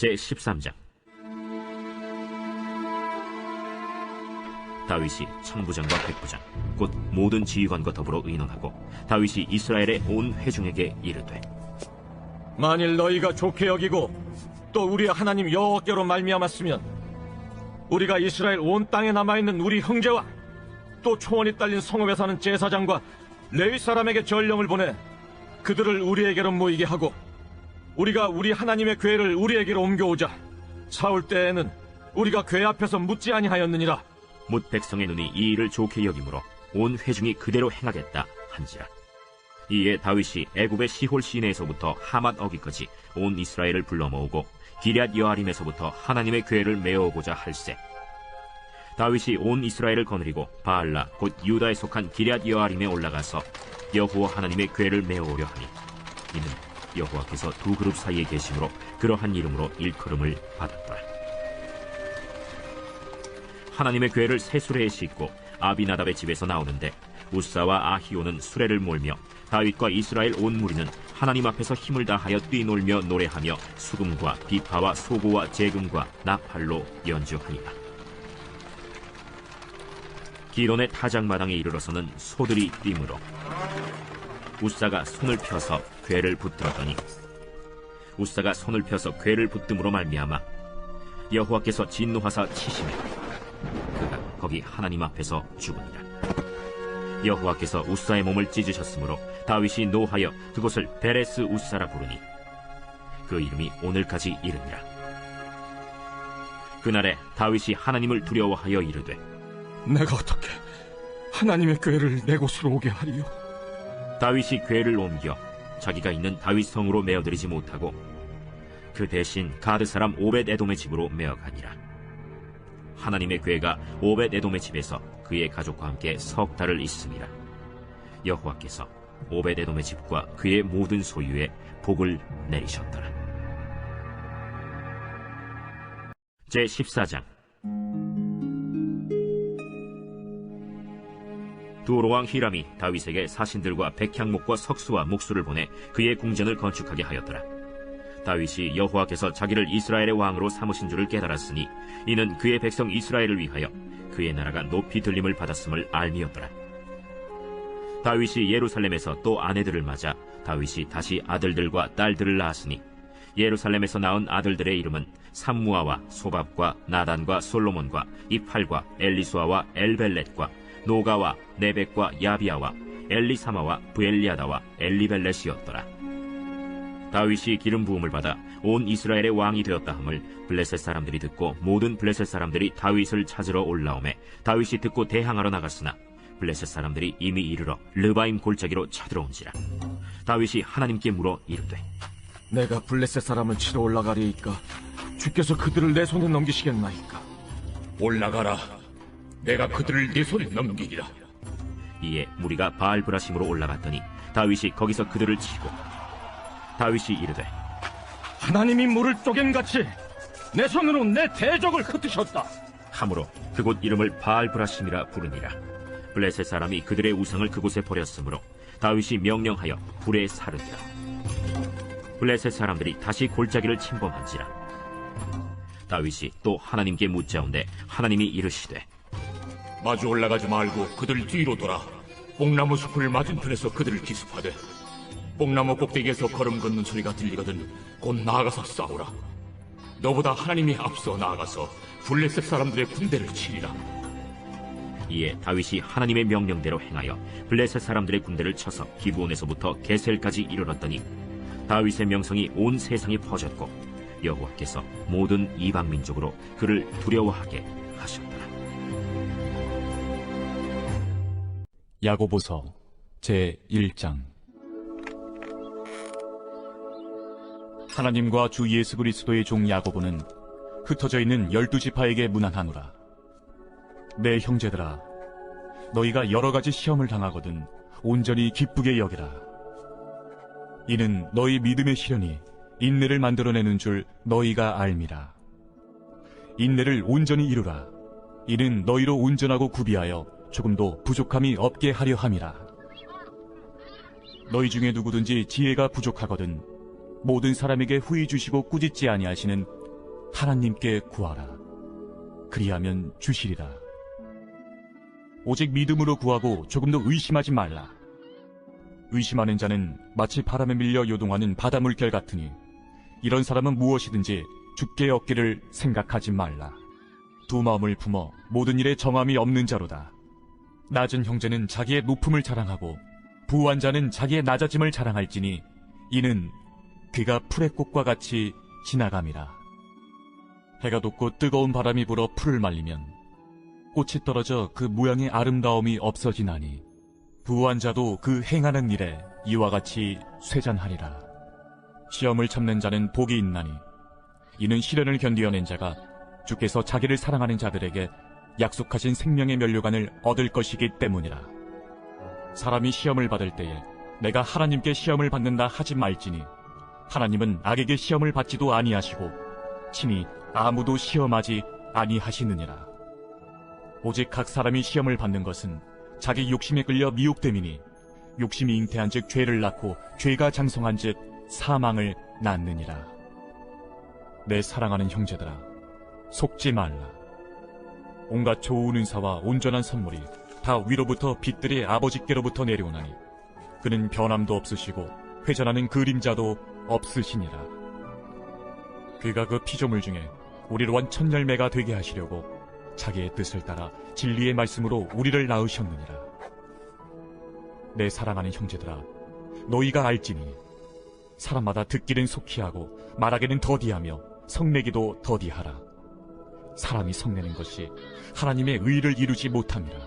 제13장. 다윗이 천부장과 백부장 곧 모든 지휘관과 더불어 의논하고 다윗이 이스라엘의 온 회중에게 이르되, 만일 너희가 좋게 여기고 또 우리 하나님 여호와께로 말미암았으면 우리가 이스라엘 온 땅에 남아있는 우리 형제와 또 초원이 딸린 성읍에 사는 제사장과 레위 사람에게 전령을 보내 그들을 우리에게로 모이게 하고 우리가 우리 하나님의 궤를 우리에게로 옮겨오자. 사울 때에는 우리가 궤 앞에서 묻지 아니하였느니라. 뭇 백성의 눈이 이 일을 좋게 여김으로 온 회중이 그대로 행하겠다 한지라. 이에 다윗이 애굽의 시홀 시내에서부터 하맛 어기까지 온 이스라엘을 불러 모으고 기럇 여아림에서부터 하나님의 궤를 메어오고자 할세. 다윗이 온 이스라엘을 거느리고 바알라 곧 유다에 속한 기럇 여아림에 올라가서 여호와 하나님의 궤를 메어오려 하니, 이는 여호와께서 두 그룹 사이에 계심으로 그러한 이름으로 일컬음을 받았더라. 하나님의 궤를 새 수레에 싣고 아비나답의 집에서 나오는데 우사와 아히오는 수레를 몰며 다윗과 이스라엘 온 무리는 하나님 앞에서 힘을 다하여 뛰놀며 노래하며 수금과 비파와 소고와 재금과 나팔로 연주하니라. 기론의 타작마당에 이르러서는 소들이 뛰므로 우사가 손을 펴서 궤를 붙들었더니 우사가 손을 펴서 궤를 붙듦으로 말미암아 여호와께서 진노하사 치시매 그가 거기 하나님 앞에서 죽으니라. 여호와께서 우사의 몸을 찢으셨으므로 다윗이 노하여 그곳을 베레스 우사라 부르니 그 이름이 오늘까지 이르니라. 그날에 다윗이 하나님을 두려워하여 이르되, 내가 어떻게 하나님의 궤를 내 곳으로 오게 하리요? 다윗이 궤를 옮겨 자기가 있는 다윗 성으로 메어들이지 못하고 그 대신 가드 사람 오벳 에돔의 집으로 메어가니라. 하나님의 궤가 오벳 에돔의 집에서 그의 가족과 함께 석 달을 있음이라. 여호와께서 오벳 에돔의 집과 그의 모든 소유에 복을 내리셨더라. 제14장. 두로왕 히람이 다윗에게 사신들과 백향목과 석수와 목수를 보내 그의 궁전을 건축하게 하였더라. 다윗이 여호와께서 자기를 이스라엘의 왕으로 삼으신 줄을 깨달았으니 이는 그의 백성 이스라엘을 위하여 그의 나라가 높이 들림을 받았음을 알미였더라. 다윗이 예루살렘에서 또 아내들을 맞아 다윗이 다시 아들들과 딸들을 낳았으니 예루살렘에서 낳은 아들들의 이름은 삼무아와 소밥과 나단과 솔로몬과 이팔과 엘리수아와 엘벨렛과 노가와 네벡과 야비아와 엘리사마와 부엘리아다와 엘리벨렛이었더라. 다윗이 기름 부음을 받아 온 이스라엘의 왕이 되었다 함을 블레셋 사람들이 듣고 모든 블레셋 사람들이 다윗을 찾으러 올라오매 다윗이 듣고 대항하러 나갔으나 블레셋 사람들이 이미 이르러 르바임 골짜기로 쳐들어온지라. 다윗이 하나님께 물어 이르되, 내가 블레셋 사람을 치러 올라가리이까 주께서 그들을 내 손에 넘기시겠나이까? 올라가라. 내가 그들을 네 손에 넘기리라. 이에 무리가 바알브라심으로 올라갔더니 다윗이 거기서 그들을 치고 다윗이 이르되, 하나님이 물을 쪼갠같이 내 손으로 내 대적을 흩으셨다 함으로 그곳 이름을 바알브라심이라 부르니라. 블레셋 사람이 그들의 우상을 그곳에 버렸으므로 다윗이 명령하여 불에 사르니라. 블레셋 사람들이 다시 골짜기를 침범한지라. 다윗이 또 하나님께 묻자온데 하나님이 이르시되, 마주 올라가지 말고 그들 뒤로 돌아 뽕나무 숲을 맞은편에서 그들을 기습하되 뽕나무 꼭대기에서 걸음 걷는 소리가 들리거든 곧 나아가서 싸우라. 너보다 하나님이 앞서 나아가서 블레셋 사람들의 군대를 치리라. 이에 다윗이 하나님의 명령대로 행하여 블레셋 사람들의 군대를 쳐서 기브온에서부터 게셀까지 이르렀더니 다윗의 명성이 온 세상에 퍼졌고 여호와께서 모든 이방 민족으로 그를 두려워하게 하셨더라. 야고보서 제1장. 하나님과 주 예수 그리스도의 종 야고보는 흩어져 있는 12지파에게 문안하노라. 내 형제들아, 너희가 여러 가지 시험을 당하거든 온전히 기쁘게 여기라. 이는 너희 믿음의 시련이 인내를 만들어내는 줄 너희가 알미라. 인내를 온전히 이루라. 이는 너희로 온전하고 구비하여 조금도 부족함이 없게 하려 함이라. 너희 중에 누구든지 지혜가 부족하거든 모든 사람에게 후히 주시고 꾸짖지 아니하시는 하나님께 구하라. 그리하면 주시리라. 오직 믿음으로 구하고 조금도 의심하지 말라. 의심하는 자는 마치 바람에 밀려 요동하는 바다 물결 같으니 이런 사람은 무엇이든지 주께 얻기를 생각하지 말라. 두 마음을 품어 모든 일에 정함이 없는 자로다. 낮은 형제는 자기의 높음을 자랑하고 부한 자는 자기의 낮아짐을 자랑할지니 이는 그가 풀의 꽃과 같이 지나감이라. 해가 돋고 뜨거운 바람이 불어 풀을 말리면 꽃이 떨어져 그 모양의 아름다움이 없어지나니 부한 자도 그 행하는 일에 이와 같이 쇠잔하리라. 시험을 참는 자는 복이 있나니 이는 시련을 견디어낸 자가 주께서 자기를 사랑하는 자들에게 약속하신 생명의 면류관을 얻을 것이기 때문이라. 사람이 시험을 받을 때에 내가 하나님께 시험을 받는다 하지 말지니 하나님은 악에게 시험을 받지도 아니하시고 친히 아무도 시험하지 아니하시느니라. 오직 각 사람이 시험을 받는 것은 자기 욕심에 끌려 미혹됨이니 욕심이 잉태한 즉 죄를 낳고 죄가 장성한 즉 사망을 낳느니라. 내 사랑하는 형제들아, 속지 말라. 온갖 좋은 은사와 온전한 선물이 다 위로부터 빛들의 아버지께로부터 내려오나니 그는 변함도 없으시고 회전하는 그림자도 없으시니라. 그가 그 피조물 중에 우리로 한 첫 열매가 되게 하시려고 자기의 뜻을 따라 진리의 말씀으로 우리를 낳으셨느니라. 내 사랑하는 형제들아, 너희가 알지니 사람마다 듣기는 속히 하고 말하기는 더디하며 성내기도 더디하라. 사람이 성내는 것이 하나님의 의를 이루지 못함이라.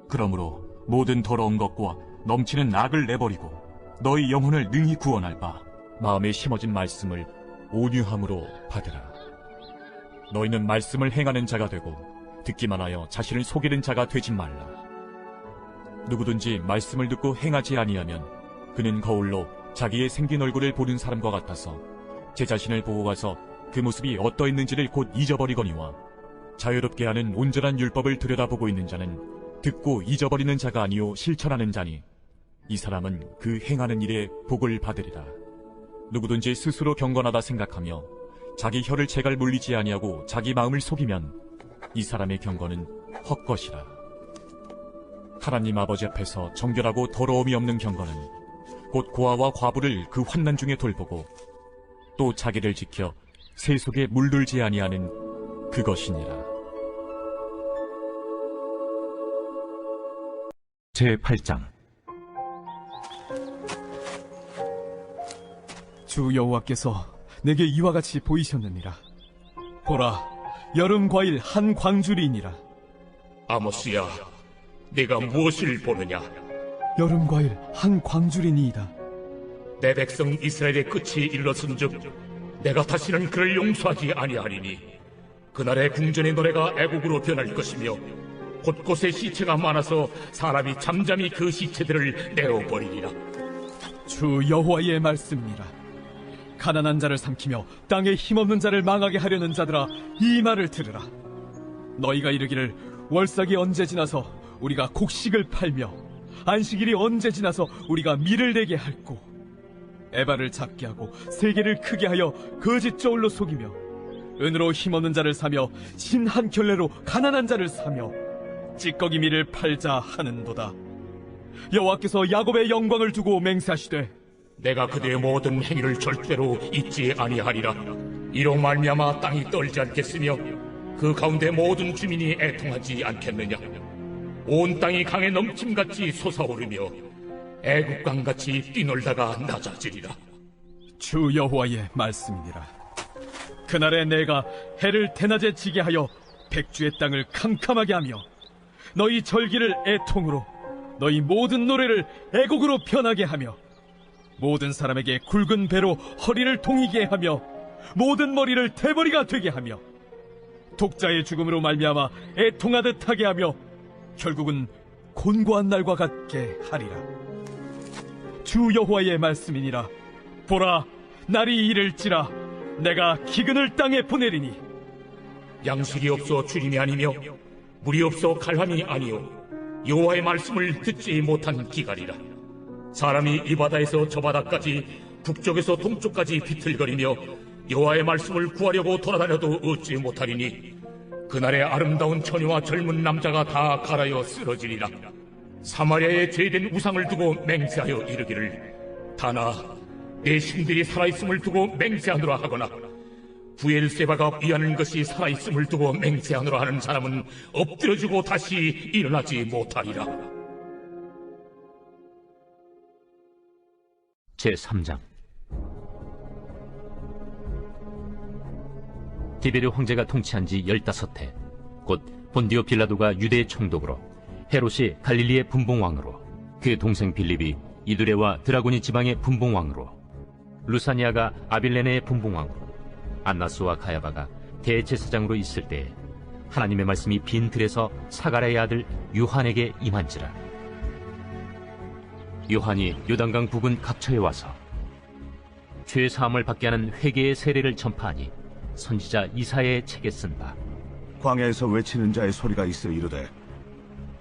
그러므로 모든 더러운 것과 넘치는 악을 내버리고 너희 영혼을 능히 구원할 바 마음에 심어진 말씀을 온유함으로 받으라. 너희는 말씀을 행하는 자가 되고 듣기만 하여 자신을 속이는 자가 되지 말라. 누구든지 말씀을 듣고 행하지 아니하면 그는 거울로 자기의 생긴 얼굴을 보는 사람과 같아서 제 자신을 보고 가서 그 모습이 어떠했는지를 곧 잊어버리거니와 자유롭게 하는 온전한 율법을 들여다보고 있는 자는 듣고 잊어버리는 자가 아니요 실천하는 자니 이 사람은 그 행하는 일에 복을 받으리라. 누구든지 스스로 경건하다 생각하며 자기 혀를 제갈 물리지 아니하고 자기 마음을 속이면 이 사람의 경건은 헛것이라. 하나님 아버지 앞에서 정결하고 더러움이 없는 경건은 곧 고아와 과부를 그 환난 중에 돌보고 또 자기를 지켜 새 속에 물들지 아니하는 그것이니라. 제8장. 주 여호와께서 내게 이와 같이 보이셨느니라. 보라, 여름 과일 한 광주리이니라. 아모스야, 네가 무엇을 보느냐? 여름 과일 한 광주리니이다. 내 백성 이스라엘의 끝이 이르렀은즉 내가 다시는 그를 용서하지 아니하리니 그날의 궁전의 노래가 애곡으로 변할 것이며 곳곳에 시체가 많아서 사람이 잠잠히 그 시체들을 내어버리리라. 주 여호와의 말씀이니라. 가난한 자를 삼키며 땅에 힘없는 자를 망하게 하려는 자들아, 이 말을 들으라. 너희가 이르기를 월삭이 언제 지나서 우리가 곡식을 팔며 안식일이 언제 지나서 우리가 밀을 내게 할꼬. 에바를 작게 하고 세계를 크게 하여 거짓 저울로 속이며 은으로 힘없는 자를 사며 신 한 켤레로 가난한 자를 사며 찌꺼기 밀을 팔자 하는도다. 여호와께서 야곱의 영광을 두고 맹세하시되 내가 그대의 모든 행위를 절대로 잊지 아니하리라. 이로 말미암아 땅이 떨지 않겠으며 그 가운데 모든 주민이 애통하지 않겠느냐. 온 땅이 강에 넘침같이 솟아오르며 애국강같이 뛰놀다가 낮아지리라. 주 여호와의 말씀이니라. 그날에 내가 해를 대낮에 지게 하여 백주의 땅을 캄캄하게 하며 너희 절기를 애통으로 너희 모든 노래를 애곡으로 변하게 하며 모든 사람에게 굵은 배로 허리를 동이게 하며 모든 머리를 대머리가 되게 하며 독자의 죽음으로 말미암아 애통하듯 하게 하며 결국은 곤고한 날과 같게 하리라. 주 여호와의 말씀이니라. 보라, 날이 이를지라 내가 기근을 땅에 보내리니 양식이 없어 주림이 아니며 물이 없어 갈함이 아니요 여호와의 말씀을 듣지 못한 기갈이라. 사람이 이 바다에서 저 바다까지 북쪽에서 동쪽까지 비틀거리며 여호와의 말씀을 구하려고 돌아다녀도 얻지 못하리니 그날의 아름다운 처녀와 젊은 남자가 다 갈아여 쓰러지리라. 사마리아에 제된 우상을 두고 맹세하여 이르기를 다나 내 신들이 살아있음을 두고 맹세하노라 하거나 부엘세바가 위하는 것이 살아있음을 두고 맹세하노라 하는 사람은 엎드려지고 다시 일어나지 못하리라. 제3장. 디베르 황제가 통치한 지 15해, 곧 본디오 빌라도가 유대의 총독으로, 헤롯이 갈릴리의 분봉왕으로, 그 동생 빌립이 이두레와 드라고니 지방의 분봉왕으로, 루사니아가 아빌레네의 분봉왕으로, 안나스와 가야바가 대제사장으로 있을 때에 하나님의 말씀이 빈 들에서 사가랴의 아들 요한에게 임한지라. 요한이 요단강 부근 각처에 와서 죄 사함을 받게 하는 회개의 세례를 전파하니 선지자 이사야의 책에 쓴 바, 광야에서 외치는 자의 소리가 있어 이르되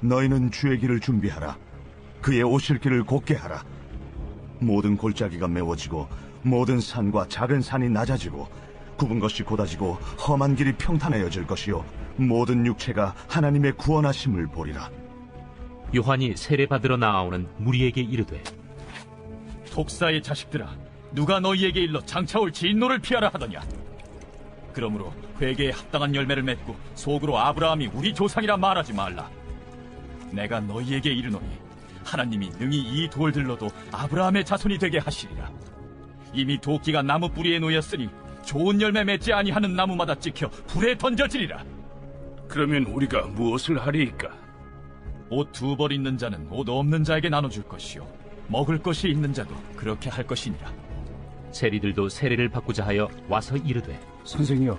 너희는 주의 길을 준비하라. 그의 오실 길을 곧게 하라. 모든 골짜기가 메워지고 모든 산과 작은 산이 낮아지고 굽은 것이 곧아지고 험한 길이 평탄해져질 것이요 모든 육체가 하나님의 구원하심을 보리라. 요한이 세례받으러 나아오는 무리에게 이르되, 독사의 자식들아, 누가 너희에게 일러 장차올 진노를 피하라 하더냐? 그러므로 회개에 합당한 열매를 맺고 속으로 아브라함이 우리 조상이라 말하지 말라. 내가 너희에게 이르노니 하나님이 능히 이 돌들로도 아브라함의 자손이 되게 하시리라. 이미 도끼가 나무 뿌리에 놓였으니 좋은 열매 맺지 아니하는 나무마다 찍혀 불에 던져지리라. 그러면 우리가 무엇을 하리이까? 옷 2벌 있는 자는 옷 없는 자에게 나눠줄 것이요 먹을 것이 있는 자도 그렇게 할 것이니라. 세리들도 세례를 받고자 하여 와서 이르되, 선생이여,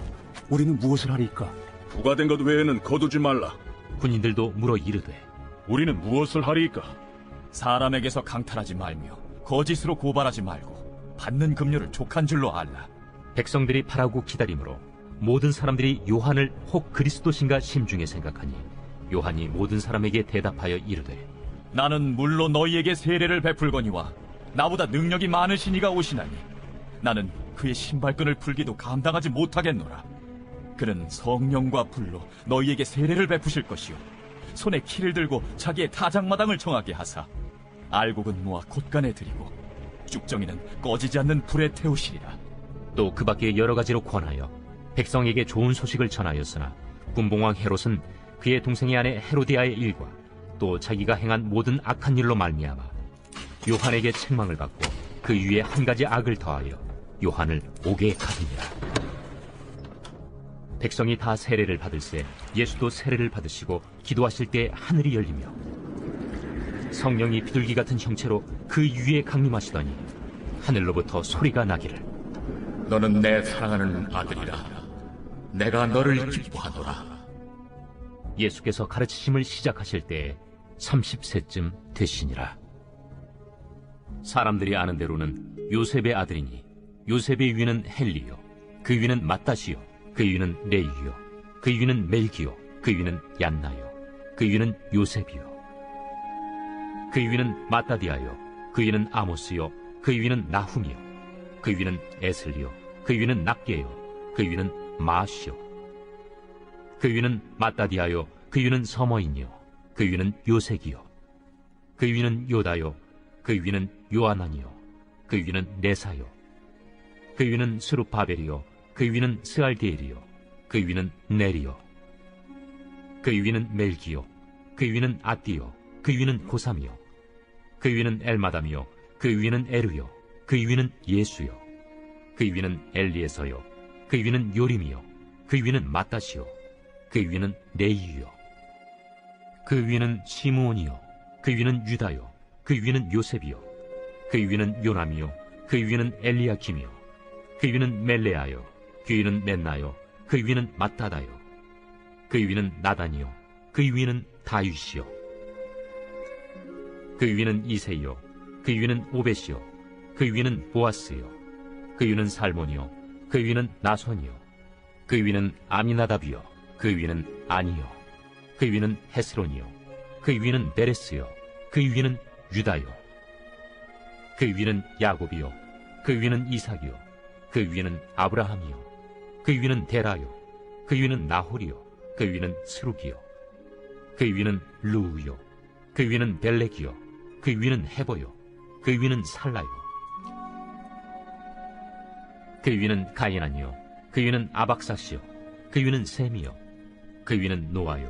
우리는 무엇을 하리이까? 부과된 것 외에는 거두지 말라. 군인들도 물어 이르되, 우리는 무엇을 하리이까? 사람에게서 강탈하지 말며 거짓으로 고발하지 말고 받는 급료를 족한 줄로 알라. 백성들이 바라고 기다림으로 모든 사람들이 요한을 혹 그리스도신가 심중에 생각하니 요한이 모든 사람에게 대답하여 이르되, 나는 물로 너희에게 세례를 베풀거니와 나보다 능력이 많으신 이가 오시나니 나는 그의 신발끈을 풀기도 감당하지 못하겠노라. 그는 성령과 불로 너희에게 세례를 베푸실 것이요 손에 키를 들고 자기의 타작마당을 정하게 하사 알곡은 모아 곶간에 들이고 쭉정이는 꺼지지 않는 불에 태우시리라. 또 그 밖에 여러 가지로 권하여 백성에게 좋은 소식을 전하였으나 분봉왕 헤롯은 그의 동생의 아내 헤로디아의 일과 또 자기가 행한 모든 악한 일로 말미암아 요한에게 책망을 받고 그 위에 한 가지 악을 더하여 요한을 옥에 가두니라. 백성이 다 세례를 받을새 예수도 세례를 받으시고 기도하실 때 하늘이 열리며 성령이 비둘기 같은 형체로 그 위에 강림하시더니 하늘로부터 소리가 나기를, 너는 내 사랑하는 아들이라. 내가 너를 기뻐하노라. 예수께서 가르치심을 시작하실 때에 30세쯤 되시니라. 사람들이 아는 대로는 요셉의 아들이니 요셉의 위는 헬리요, 그 위는 마따시요, 그 위는 레이요, 그 위는 멜기요, 그 위는 얀나요, 그 위는 요셉이요, 그 위는 마따디아요, 그 위는 아모스요, 그 위는 나훔이요, 그 위는 에슬리요, 그 위는 납게요, 그 위는 마시요, 그 위는 마따디아요, 그 위는 서머인이요, 그 위는 요색이요, 그 위는 요다요, 그 위는 요아난이요, 그 위는 네사요, 그 위는 스룹바벨이요, 그 위는 스알디엘이요, 그 위는 네리요, 그 위는 멜기요, 그 위는 아띠요, 그 위는 고삼이요, 그 위는 엘마담이요, 그 위는 에르요, 그 위는 예수요, 그 위는 엘리에서요, 그 위는 요림이요, 그 위는 마따시요, 그 위는 네이요, 그 위는 시므온이요, 그 위는 유다요, 그 위는 요셉이요, 그 위는 요남이요, 그 위는 엘리야킴이요, 그 위는 멜레아요, 그 위는 멘나요, 그 위는 마따다요, 그 위는 나단이요, 그 위는 다윗이요, 그 위는 이세요, 그 위는 오벳이요, 그 위는 보아스요, 그 위는 살몬이요, 그 위는 나손이요, 그 위는 아미나답이요, 그 위는 아니요, 그 위는 헤스론이요, 그 위는 베레스요, 그 위는 유다요, 그 위는 야곱이요, 그 위는 이삭이요, 그 위는 아브라함이요 그 위는 데라요 그 위는 나홀이요 그 위는 스룩이요 그 위는 루우요 그 위는 벨렉이요 그 위는 헤보요 그 위는 살라요 그 위는 가이난이요 그 위는 아박사시요 그 위는 셈이요 그 위는 노아요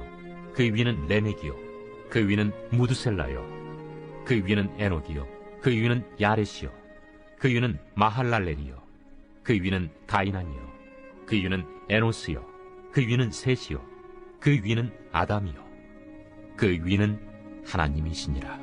그 위는 레멕이요 그 위는 무드셀라요 그 위는 에녹이요 그 위는 야렛이요 그 위는 마할랄렐이요 그 위는 가이난이요 그 위는 에노스요 그 위는 셋이요 그 위는 아담이요 그 위는 하나님이시니라.